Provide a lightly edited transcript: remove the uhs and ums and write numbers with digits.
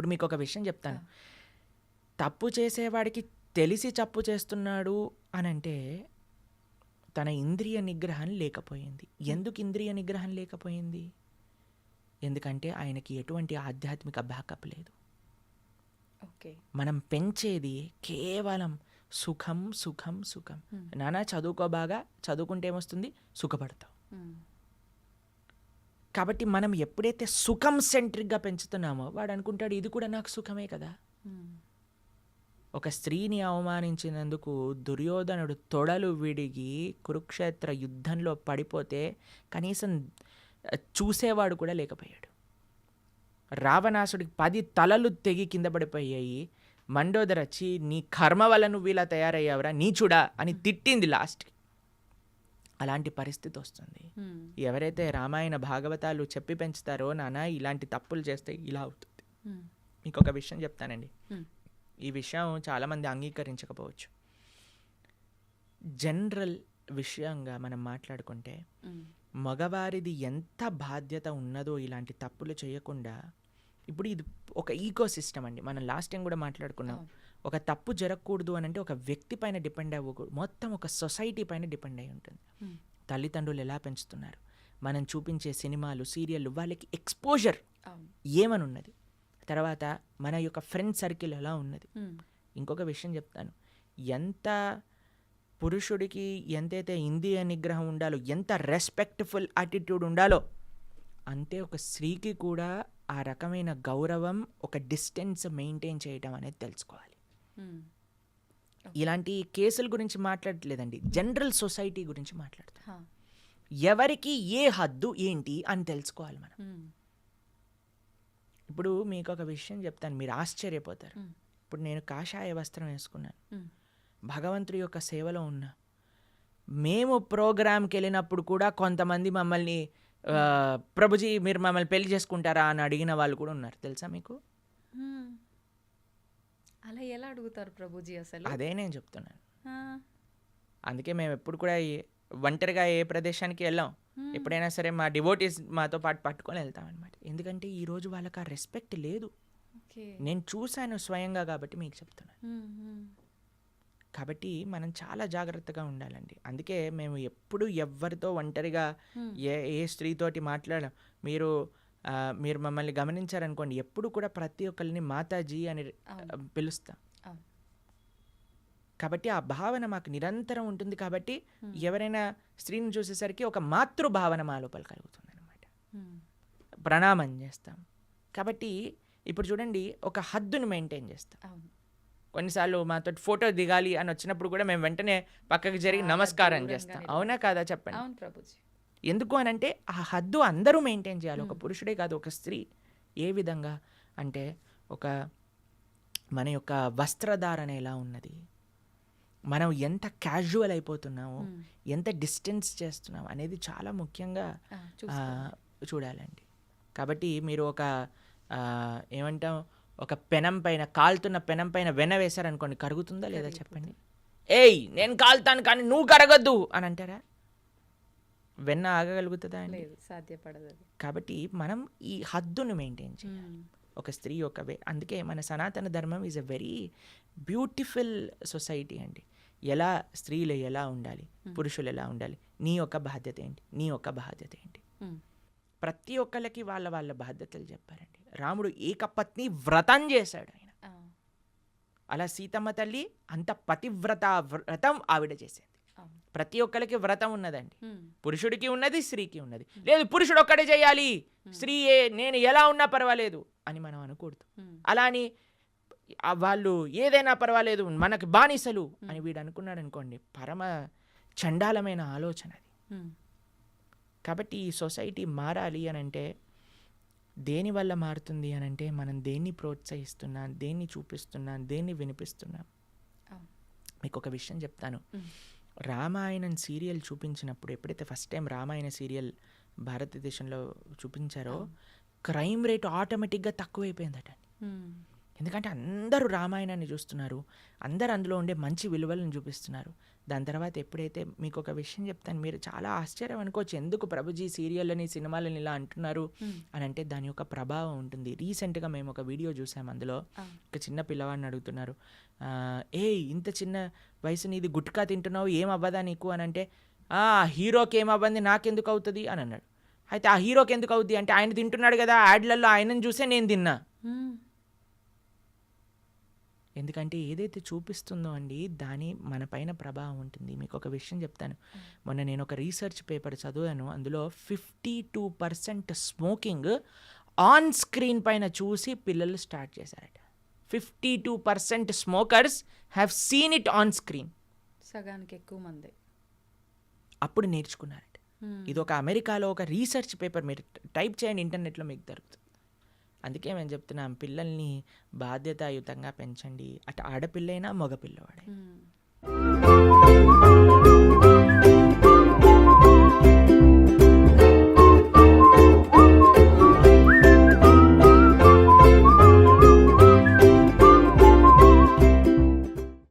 ఇప్పుడు మీకు ఒక విషయం చెప్తాను. తప్పు చేసేవాడికి తెలిసి తప్పు చేస్తున్నాడు అనంటే తన ఇంద్రియ నిగ్రహం లేకపోయింది. ఎందుకు ఇంద్రియ నిగ్రహం లేకపోయింది? ఎందుకంటే ఆయనకి ఎటువంటి ఆధ్యాత్మిక బ్యాకప్ లేదు. ఓకే. మనం పెంచేది కేవలం సుఖం సుఖం సుఖం. నానా చదువుకో, బాగా చదువుకుంటే ఏమొస్తుంది? సుఖపడతావు. కాబట్టి మనం ఎప్పుడైతే సుఖం సెంట్రిక్గా పెంచుతున్నామో వాడు అనుకుంటాడు ఇది కూడా నాకు సుఖమే కదా. ఒక స్త్రీని అవమానించినందుకు దుర్యోధనుడు తొడలు విడిగి కురుక్షేత్ర యుద్ధంలో పడిపోతే కనీసం చూసేవాడు కూడా లేకపోయాడు. రావణాసుడికి 10 తలలు తెగి కింద పడిపోయాయి. మండోదరి వచ్చి నీ కర్మ వల్ల నువ్వు ఇలా తయారయ్యావురా నీచుడా అని తిట్టింది లాస్ట్కి. అలాంటి పరిస్థితి వస్తుంది. ఎవరైతే రామాయణ భాగవతాలు చెప్పి పెంచుతారో నాన్న ఇలాంటి తప్పులు చేస్తే ఇలా అవుతుంది. మీకు ఒక విషయం చెప్తానండి. ఈ విషయం చాలామంది అంగీకరించకపోవచ్చు. జనరల్ విషయంగా మనం మాట్లాడుకుంటే మగవారిది ఎంత బాధ్యత ఉన్నదో ఇలాంటి తప్పులు చేయకుండా. ఇప్పుడు ఇది ఒక ఈకో సిస్టమ్ అండి. మనం లాస్ట్ టైం కూడా మాట్లాడుకున్నాం. ఒక తప్పు జరగకూడదు అని అంటే ఒక వ్యక్తి పైన డిపెండ్ అవ్వకూడదు, మొత్తం ఒక సొసైటీ పైన డిపెండ్ అయి ఉంటుంది. తల్లిదండ్రులు ఎలా పెంచుతున్నారు, మనం చూపించే సినిమాలు సీరియళ్ళు వాళ్ళకి ఎక్స్పోజర్ ఏమని ఉన్నది, తర్వాత మన యొక్క ఫ్రెండ్ సర్కిల్ ఎలా ఉన్నది. ఇంకొక విషయం చెప్తాను, ఎంత పురుషుడికి ఎంతైతే ఇంద్రియ నిగ్రహం ఉండాలో, ఎంత రెస్పెక్ట్ఫుల్ యాటిట్యూడ్ ఉండాలో అంతే ఒక స్త్రీకి కూడా ఆ రకమైన గౌరవం, ఒక డిస్టెన్స్ మెయింటైన్ చేయడం అనేది తెలుసుకోవాలి. ఇలాంటి కేసుల గురించి మాట్లాడట్లేదండి, జనరల్ సొసైటీ గురించి మాట్లాడుతాం. ఎవరికి ఏ హద్దు ఏంటి అని తెలుసుకోవాలి మనం. ఇప్పుడు మీకు ఒక విషయం చెప్తాను, మీరు ఆశ్చర్యపోతారు. ఇప్పుడు నేను కాషాయ వస్త్రం వేసుకున్నాను, భగవంతుడి యొక్క సేవలో ఉన్నా. మేము ప్రోగ్రామ్కి వెళ్ళినప్పుడు కూడా కొంతమంది మమ్మల్ని ప్రభుజీ మీరు మమ్మల్ని పెళ్లి చేసుకుంటారా అని అడిగిన వాళ్ళు కూడా ఉన్నారు, తెలుసా మీకు? అలా ఎలా అడుగుతారు ప్రభుజీ అసలు? అదే నేను చెప్తున్నాను. అందుకే మేము ఎప్పుడు కూడా ఒంటరిగా ఏ ప్రదేశానికి వెళ్ళాం. ఎప్పుడైనా సరే మా డివోటీస్ మాతో పాటు పట్టుకొని వెళ్తాం అనమాట. ఎందుకంటే ఈరోజు వాళ్ళకి ఆ రెస్పెక్ట్ లేదు. నేను చూశాను స్వయంగా కాబట్టి మీకు చెప్తున్నాను. కాబట్టి మనం చాలా జాగ్రత్తగా ఉండాలండి. అందుకే మేము ఎప్పుడు ఎవరితో ఒంటరిగా ఏ స్త్రీతోటి మాట్లాడాం. మీరు మమ్మల్ని గమనించారనుకోండి, ఎప్పుడు కూడా ప్రతి ఒక్కరిని మాతాజీ అని పిలుస్తాం. కాబట్టి ఆ భావన మాకు నిరంతరం ఉంటుంది. కాబట్టి ఎవరైనా స్త్రీని చూసేసరికి ఒక మాతృభావన మా లోపల కలుగుతుంది అనమాట. ప్రణామం చేస్తాం. కాబట్టి ఇప్పుడు చూడండి, ఒక హద్దును మెయింటైన్ చేస్తాం. కొన్నిసార్లు మాతో ఫోటో దిగాలి అని వచ్చినప్పుడు కూడా మేము వెంటనే పక్కకి జరిగి నమస్కారం చేస్తాం. అవునా కాదా చెప్పండి. ఎందుకు అని అంటే ఆ హద్దు అందరూ మెయింటైన్ చేయాలి, ఒక పురుషుడే కాదు, ఒక స్త్రీ. ఏ విధంగా అంటే మన యొక్క వస్త్రధారణ ఎలా ఉన్నది, మనం ఎంత క్యాజువల్ అయిపోతున్నామో, ఎంత డిస్టెన్స్ చేస్తున్నాం అనేది చాలా ముఖ్యంగా చూడాలండి. కాబట్టి మీరు ఒక ఏమంటాం, ఒక పెనం పైన, కాలుతున్న పెనం పైన వెన్న వేశారనుకోండి, కరుగుతుందా లేదా చెప్పండి? ఏయ్ నేను కాలుతాను కానీ నువ్వు కరగొద్దు అని అంటారా? వెన్న ఆగగలుగుతుందా అండి? సాధ్యపడదు. కాబట్టి మనం ఈ హద్దును మెయింటైన్ చేయాలి, ఒక స్త్రీ యొక్క అందుకే మన సనాతన ధర్మం is a very beautiful society అండి. ఎలా స్త్రీలు ఎలా ఉండాలి, పురుషులు ఎలా ఉండాలి, నీ యొక్క బాధ్యత ఏంటి, నీ యొక్క బాధ్యత ఏంటి, ప్రతి ఒక్కళ్ళకి వాళ్ళ వాళ్ళ బాధ్యతలు చెప్పారండి. రాముడు ఏకపత్ని వ్రతం చేశాడు ఆయన. అలా సీతమ్మ తల్లి అంత పతివ్రత వ్రతం ఆవిడ చేసేది. ప్రతి ఒక్కరికి వ్రతం ఉన్నదండి, పురుషుడికి ఉన్నది, స్త్రీకి ఉన్నది. లేదు పురుషుడు ఒక్కడే చేయాలి, స్త్రీ నేను ఎలా ఉన్నా పర్వాలేదు అని మనం అనకూడదు. అలా అని వాళ్ళు ఏదైనా పర్వాలేదు మనకు బానిసలు అని వీడు అనుకున్నాడు అనుకోండి, పరమ చండాలమైన ఆలోచన అది. కాబట్టి ఈ సొసైటీ మారాలి అని అంటే దేనివల్ల మారుతుంది అని అంటే మనం దేన్ని ప్రోత్సహిస్తున్నాం, దేన్ని చూపిస్తున్నాం, దేన్ని వినిపిస్తున్నాం. మీకు ఒక విషయం చెప్తాను, రామాయణం సీరియల్ చూపించినప్పుడు, ఎప్పుడైతే ఫస్ట్ టైం రామాయణ సీరియల్ భారతదేశంలో చూపించారో క్రైమ్ రేట్ ఆటోమేటిక్గా తక్కువైపోయిందట. ఎందుకంటే అందరూ రామాయణాన్ని చూస్తున్నారు, అందరూ అందులో ఉండే మంచి విలువలను చూపిస్తున్నారు. దాని తర్వాత ఎప్పుడైతే మీకు ఒక విషయం చెప్తాను, మీరు చాలా ఆశ్చర్యం అనుకోవచ్చు, ఎందుకు ప్రభుజీ సీరియళ్ళని సినిమాలని ఇలా అంటున్నారు అని. అంటే దాని యొక్క ప్రభావం ఉంటుంది. రీసెంట్గా మేము ఒక వీడియో చూసాం, అందులో ఒక చిన్న పిల్లవాడిని అడుగుతున్నారు, ఇంత చిన్న వయసు నీది గుట్కా తింటున్నావు, ఏం అవ్వదా నీకు అని అంటే, హీరోకి ఏం అవ్వంది నాకెందుకు అవుతుంది అని అన్నాడు. అయితే ఆ హీరోకి ఎందుకు అవుద్ది అంటే, ఆయన తింటున్నాడు కదా యాడ్లలో, ఆయనను చూసే నేను తిన్నా. ఎందుకంటే ఏదైతే చూపిస్తుందో అండి దాని మన పైన ప్రభావం ఉంటుంది. మీకు ఒక విషయం చెప్తాను, మొన్న నేను ఒక రీసెర్చ్ పేపర్ చదివాను, అందులో 52% స్మోకింగ్ ఆన్ స్క్రీన్ పైన చూసి పిల్లలు స్టార్ట్ చేశారట. 52% smokers have seen it on screen. సగానికి ఎక్కువ మంది అప్పుడు నేర్చుకున్నారట. ఇది ఒక అమెరికాలో ఒక రీసెర్చ్ పేపర్, మీరు టైప్ చేయండి ఇంటర్నెట్లో మీకు దొరుకుతుంది. అందుకే మేము చెప్తున్నాం, పిల్లల్ని బాధ్యతాయుతంగా పెంచండి, అటు ఆడపిల్లైనా మగపిల్లవాడే.